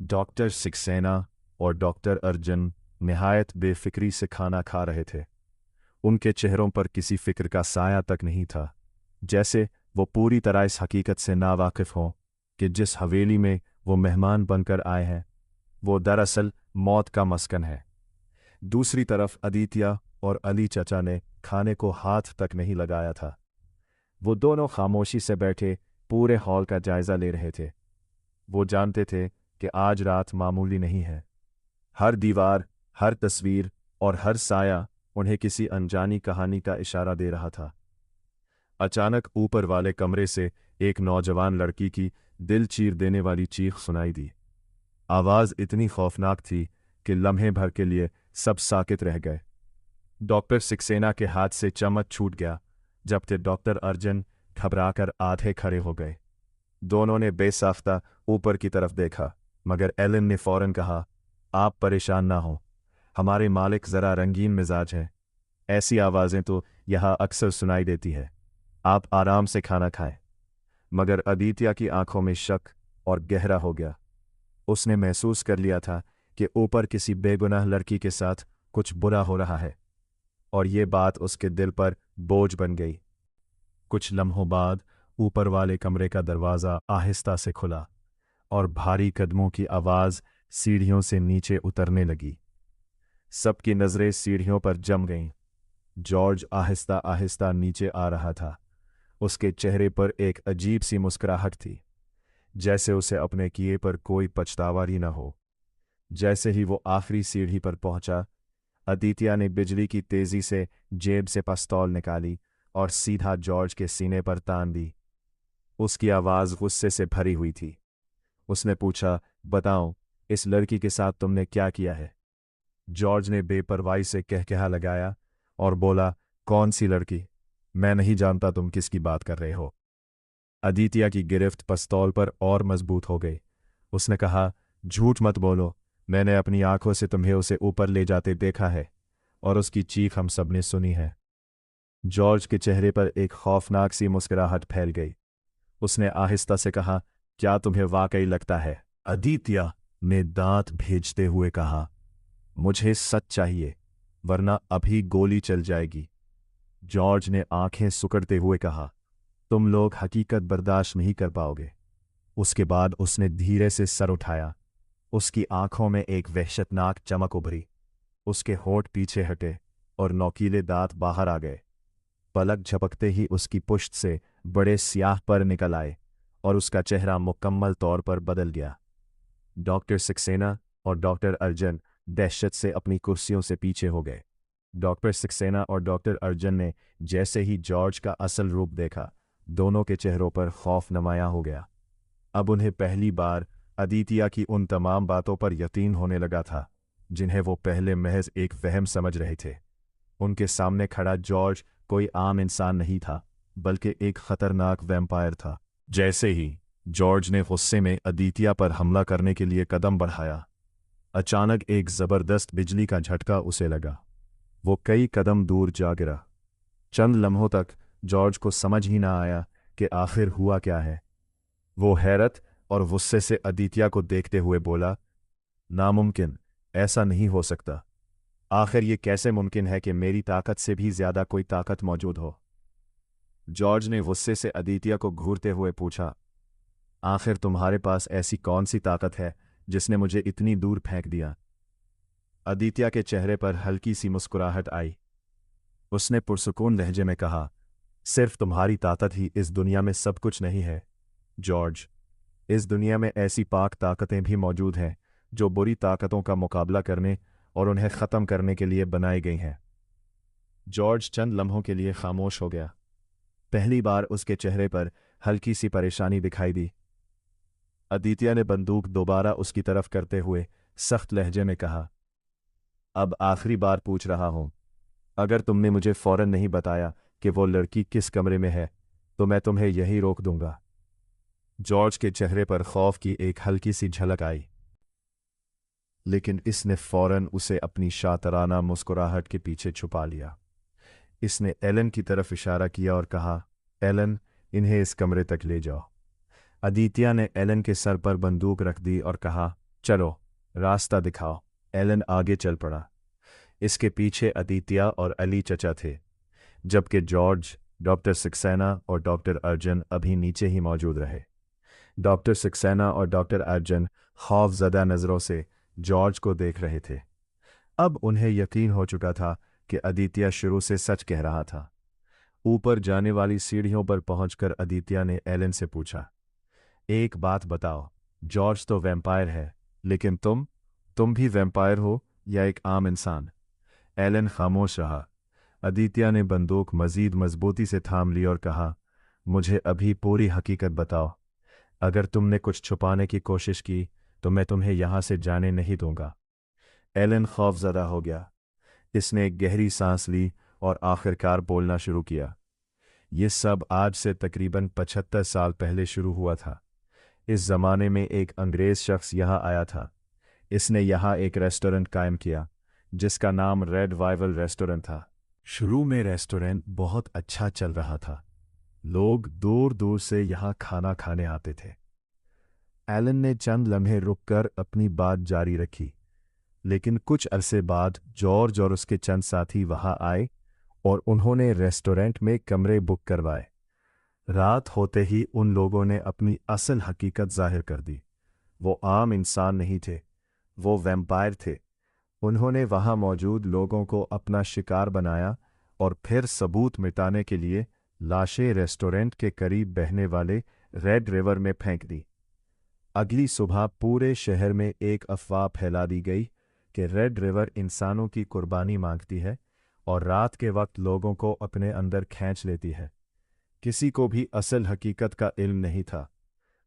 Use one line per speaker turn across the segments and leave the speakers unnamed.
Doctor Saxena और doctor Arjun निहायत बेफिक्री से खाना खा रहे थे। उनके चेहरों पर किसी फिक्र का साया तक नहीं था, जैसे वो पूरी तरह इस हकीकत से नावाकिफ हों कि जिस हवेली में वो मेहमान बनकर आए हैं वो दरअसल मौत का मस्कन है। दूसरी तरफ अदित्य और अली चचा ने खाने को हाथ तक नहीं लगाया था। वो दोनों खामोशी से बैठे पूरे हॉल का जायजा ले रहे थे। वो जानते थे कि आज रात मामूली नहीं है। हर दीवार, हर तस्वीर और हर साया उन्हें किसी अनजानी कहानी का इशारा दे रहा था। अचानक ऊपर वाले कमरे से एक नौजवान लड़की की दिल चीर देने वाली चीख सुनाई दी। आवाज़ इतनी खौफनाक थी कि लम्हे भर के लिए सब साकित रह गए। डॉक्टर सक्सेना के हाथ से चम्मच छूट गया, जबकि डॉक्टर अर्जुन घबराकर आधे खड़े हो गए। दोनों ने बेसाख्ता ऊपर की तरफ देखा, मगर एलन ने फौरन कहा, आप परेशान ना हो, हमारे मालिक ज़रा रंगीन मिजाज हैं। ऐसी आवाज़ें तो यहाँ अक्सर सुनाई देती है, आप आराम से खाना खाएं। मगर अदित्य की आंखों में शक और गहरा हो गया। उसने महसूस कर लिया था कि ऊपर किसी बेगुनाह लड़की के साथ कुछ बुरा हो रहा है, और ये बात उसके दिल पर बोझ बन गई। कुछ लम्हों बाद ऊपर वाले कमरे का दरवाज़ा आहिस्ता से खुला और भारी कदमों की आवाज़ सीढ़ियों से नीचे उतरने लगी। सबकी नज़रें सीढ़ियों पर जम गईं। जॉर्ज आहिस्ता आहिस्ता नीचे आ रहा था। उसके चेहरे पर एक अजीब सी मुस्कुराहट थी, जैसे उसे अपने किए पर कोई पछतावा ही न हो। जैसे ही वो आखिरी सीढ़ी पर पहुंचा, अदित्य ने बिजली की तेजी से जेब से पिस्तौल निकाली और सीधा जॉर्ज के सीने पर तान दी। उसकी आवाज़ गुस्से से भरी हुई थी। उसने पूछा, बताओ, इस लड़की के साथ तुमने क्या किया है? जॉर्ज ने बेपरवाही से कहकहा लगाया और बोला, कौन सी लड़की? मैं नहीं जानता तुम किसकी बात कर रहे हो। अदित्य की गिरफ्त पिस्तौल पर और मजबूत हो गई। उसने कहा, झूठ मत बोलो, मैंने अपनी आंखों से तुम्हें उसे ऊपर ले जाते देखा है और उसकी चीख हम सबने सुनी है। जॉर्ज के चेहरे पर एक खौफनाक सी मुस्कुराहट फैल गई। उसने आहिस्ता से कहा, क्या तुम्हें वाकई लगता है? अदित्य ने दांत भेजते हुए कहा, मुझे सच चाहिए, वरना अभी गोली चल जाएगी। जॉर्ज ने आंखें सुकड़ते हुए कहा, तुम लोग हकीकत बर्दाश्त नहीं कर पाओगे। उसके बाद उसने धीरे से सर उठाया। उसकी आंखों में एक वहशतनाक चमक उभरी। उसके होंठ पीछे हटे और नोकीले दांत बाहर आ गए। पलक झपकते ही उसकी पुश्त से बड़े स्याह पर निकल आए और उसका चेहरा मुकम्मल तौर पर बदल गया। डॉक्टर सक्सेना और डॉक्टर अर्जुन दहशत से अपनी कुर्सियों से पीछे हो गए। डॉक्टर सक्सेना और डॉक्टर अर्जुन ने जैसे ही जॉर्ज का असल रूप देखा, दोनों के चेहरों पर खौफ नुमायां हो गया। अब उन्हें पहली बार अदित्य की उन तमाम बातों पर यकीन होने लगा था जिन्हें वो पहले महज एक वहम समझ रहे थे। उनके सामने खड़ा जॉर्ज कोई आम इंसान नहीं था, बल्कि एक खतरनाक वैम्पायर था। जैसे ही जॉर्ज ने गुस्से में अदित्य पर हमला करने के लिए कदम बढ़ाया, अचानक एक जबरदस्त बिजली का झटका उसे लगा। वो कई कदम दूर जा गिरा। चंद लम्हों तक जॉर्ज को समझ ही ना आया कि आखिर हुआ क्या है। वो हैरत और गुस्से से अदित्य को देखते हुए बोला, नामुमकिन, ऐसा नहीं हो सकता। आखिर ये कैसे मुमकिन है कि मेरी ताकत से भी ज्यादा कोई ताकत मौजूद हो? जॉर्ज ने गुस्से से अदित्य को घूरते हुए पूछा, आखिर तुम्हारे पास ऐसी कौन सी ताकत है जिसने मुझे इतनी दूर फेंक दिया? अदित्य के चेहरे पर हल्की सी मुस्कुराहट आई। उसने पुरसुकून लहजे में कहा, सिर्फ तुम्हारी ताकत ही इस दुनिया में सब कुछ नहीं है जॉर्ज। इस दुनिया में ऐसी पाक ताकतें भी मौजूद हैं जो बुरी ताकतों का मुकाबला करने और उन्हें ख़त्म करने के लिए बनाई गई हैं। जॉर्ज चंद लम्हों के लिए खामोश हो गया। पहली बार उसके चेहरे पर हल्की सी परेशानी दिखाई दी। अदित्य ने बंदूक दोबारा उसकी तरफ करते हुए सख्त लहजे में कहा, अब आखिरी बार पूछ रहा हूं, अगर तुमने मुझे फौरन नहीं बताया कि वो लड़की किस कमरे में है तो मैं तुम्हें यही रोक दूंगा। जॉर्ज के चेहरे पर खौफ की एक हल्की सी झलक आई, लेकिन इसने फौरन उसे अपनी शातराना मुस्कुराहट के पीछे छुपा लिया। इसने एलन की तरफ इशारा किया और कहा, एलन, इन्हें इस कमरे तक ले जाओ। अदित्य ने एलन के सर पर बंदूक रख दी और कहा, चलो, रास्ता दिखाओ। एलन आगे चल पड़ा। इसके पीछे अदित्य और अली चचा थे, जबकि जॉर्ज, डॉक्टर सक्सेना और डॉक्टर अर्जुन अभी नीचे ही मौजूद रहे। डॉक्टर सक्सेना और डॉक्टर अर्जुन खौफजदा नज़रों से जॉर्ज को देख रहे थे। अब उन्हें यकीन हो चुका था कि अदित्य शुरू से सच कह रहा था। ऊपर जाने वाली सीढ़ियों पर पहुंचकर अदित्य ने एलन से पूछा, एक बात बताओ, जॉर्ज तो वैम्पायर है, लेकिन तुम भी वैम्पायर हो या एक आम इंसान? एलन खामोश रहा। अदित्य ने बंदूक मजीद मजबूती से थाम ली और कहा, मुझे अभी पूरी हकीकत बताओ। अगर तुमने कुछ छुपाने की कोशिश की तो मैं तुम्हें यहां से जाने नहीं दूंगा। एलन खौफजदा हो गया। इसने एक गहरी सांस ली और आखिरकार बोलना शुरू किया। ये सब आज से तकरीबन 75 साल पहले शुरू हुआ था। इस जमाने में एक अंग्रेज शख्स यहाँ आया था। इसने यहाँ एक रेस्टोरेंट कायम किया जिसका नाम रेड वाइवल रेस्टोरेंट था। शुरू में रेस्टोरेंट बहुत अच्छा चल रहा था। लोग दूर दूर से यहाँ खाना खाने आते थे। एलन ने चंद लम्हे रुककर अपनी बात जारी रखी, लेकिन कुछ अरसे बाद जॉर्ज और उसके चंद साथी वहां आए और उन्होंने रेस्टोरेंट में कमरे बुक करवाए। रात होते ही उन लोगों ने अपनी असल हकीकत जाहिर कर दी। वो आम इंसान नहीं थे, वो वैम्पायर थे। उन्होंने वहां मौजूद लोगों को अपना शिकार बनाया और फिर सबूत मिटाने के लिए लाशें रेस्टोरेंट के करीब बहने वाले रेड रिवर में फेंक दी। अगली सुबह पूरे शहर में एक अफवाह फैला दी गई कि रेड रिवर इंसानों की कुर्बानी मांगती है और रात के वक्त लोगों को अपने अंदर खींच लेती है। किसी को भी असल हकीकत का इल्म नहीं था।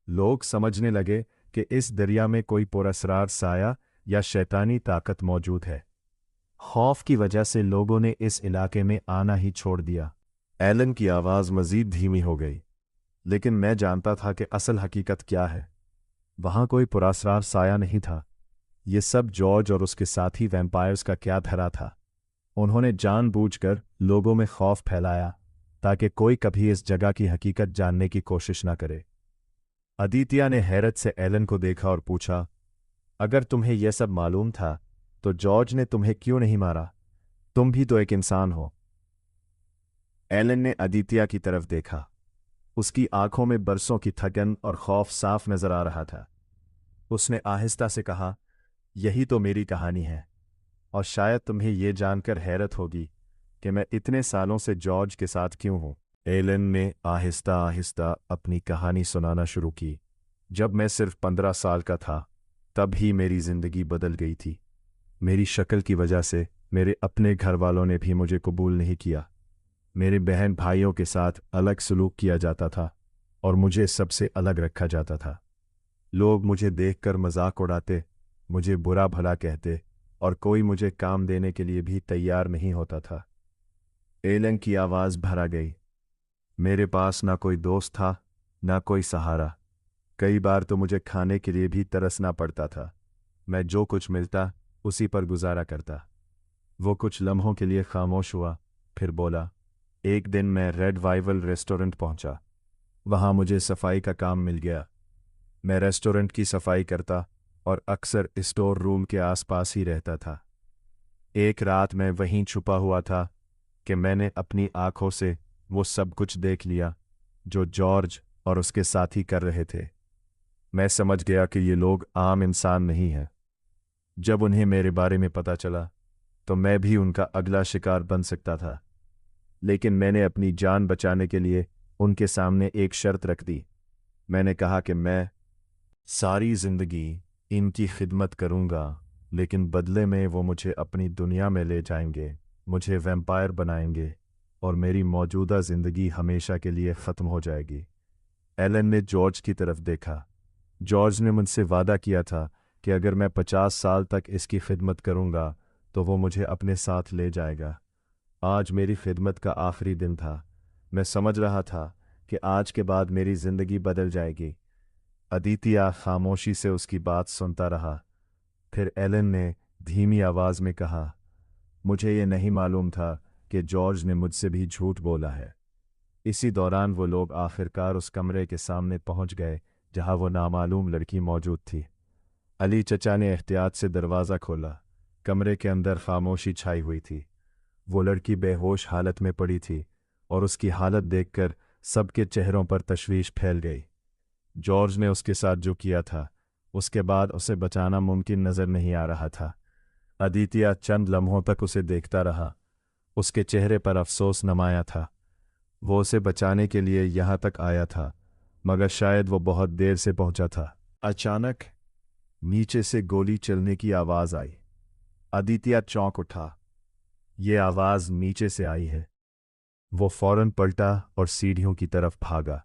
लोग समझने लगे कि इस दरिया में कोई पुरअसरार साया या शैतानी ताकत मौजूद है। खौफ की वजह से लोगों ने इस इलाके में आना ही छोड़ दिया। एलन की आवाज़ मजीद धीमी हो गई, लेकिन मैं जानता था कि असल हकीकत क्या है। वहां कोई पुरअसरार साया नहीं था। ये सब जॉर्ज और उसके साथी वैम्पायर्स का क्या धरा था। उन्होंने जानबूझकर लोगों में खौफ फैलाया ताकि कोई कभी इस जगह की हकीकत जानने की कोशिश न करे। अदित्य ने हैरत से एलन को देखा और पूछा, अगर तुम्हें यह सब मालूम था तो जॉर्ज ने तुम्हें क्यों नहीं मारा? तुम भी तो एक इंसान हो। एलन ने अदित्य की तरफ देखा। उसकी आंखों में बरसों की थकन और खौफ साफ नजर आ रहा था। उसने आहिस्ता से कहा, यही तो मेरी कहानी है, और शायद तुम्हें यह जानकर हैरत होगी कि मैं इतने सालों से जॉर्ज के साथ क्यों हूं। एलन ने आहिस्ता आहिस्ता अपनी कहानी सुनाना शुरू की। जब मैं सिर्फ 15 साल का था तब ही मेरी जिंदगी बदल गई थी। मेरी शक्ल की वजह से मेरे अपने घर वालों ने भी मुझे कबूल नहीं किया। मेरे बहन भाइयों के साथ अलग सलूक किया जाता था और मुझे सबसे अलग रखा जाता था। लोग मुझे देखकर मजाक उड़ाते, मुझे बुरा भला कहते और कोई मुझे काम देने के लिए भी तैयार नहीं होता था। एलन की आवाज़ भर आ गई। मेरे पास ना कोई दोस्त था, ना कोई सहारा। कई बार तो मुझे खाने के लिए भी तरसना पड़ता था। मैं जो कुछ मिलता उसी पर गुजारा करता। वो कुछ लम्हों के लिए खामोश हुआ, फिर बोला, एक दिन मैं रेड वाइवल रेस्टोरेंट पहुंचा। वहां मुझे सफाई का काम मिल गया। मैं रेस्टोरेंट की सफाई करता और अक्सर स्टोर रूम के आसपास ही रहता था। एक रात मैं वहीं छुपा हुआ था कि मैंने अपनी आंखों से वो सब कुछ देख लिया जो जॉर्ज और उसके साथी कर रहे थे। मैं समझ गया कि ये लोग आम इंसान नहीं हैं। जब उन्हें मेरे बारे में पता चला तो मैं भी उनका अगला शिकार बन सकता था, लेकिन मैंने अपनी जान बचाने के लिए उनके सामने एक शर्त रख दी। मैंने कहा कि मैं सारी जिंदगी इनकी खिदमत करूंगा, लेकिन बदले में वो मुझे अपनी दुनिया में ले जाएंगे, मुझे वैम्पायर बनाएंगे और मेरी मौजूदा जिंदगी हमेशा के लिए ख़त्म हो जाएगी। एलन ने जॉर्ज की तरफ देखा। जॉर्ज ने मुझसे वादा किया था कि अगर मैं 50 साल तक इसकी खिदमत करूंगा तो वो मुझे अपने साथ ले जाएगा। आज मेरी खिदमत का आखिरी दिन था। मैं समझ रहा था कि आज के बाद मेरी जिंदगी बदल जाएगी। अदित्य खामोशी से उसकी बात सुनता रहा। फिर एलन ने धीमी आवाज में कहा, मुझे ये नहीं मालूम था कि जॉर्ज ने मुझसे भी झूठ बोला है। इसी दौरान वो लोग आखिरकार उस कमरे के सामने पहुंच गए जहां वो नामालूम लड़की मौजूद थी। अली चचा ने एहतियात से दरवाज़ा खोला। कमरे के अंदर खामोशी छाई हुई थी। वो लड़की बेहोश हालत में पड़ी थी और उसकी हालत देखकर सबके चेहरों पर तशवीश फैल गई। जॉर्ज ने उसके साथ जो किया था, उसके बाद उसे बचाना मुमकिन नज़र नहीं आ रहा था। अदित्य चंद लम्हों तक उसे देखता रहा। उसके चेहरे पर अफसोस नमाया था। वो उसे बचाने के लिए यहाँ तक आया था, मगर शायद वो बहुत देर से पहुंचा था। अचानक नीचे से गोली चलने की आवाज़ आई। अदित्य चौंक उठा। ये आवाज़ नीचे से आई है। वो फौरन पलटा और सीढ़ियों की तरफ भागा।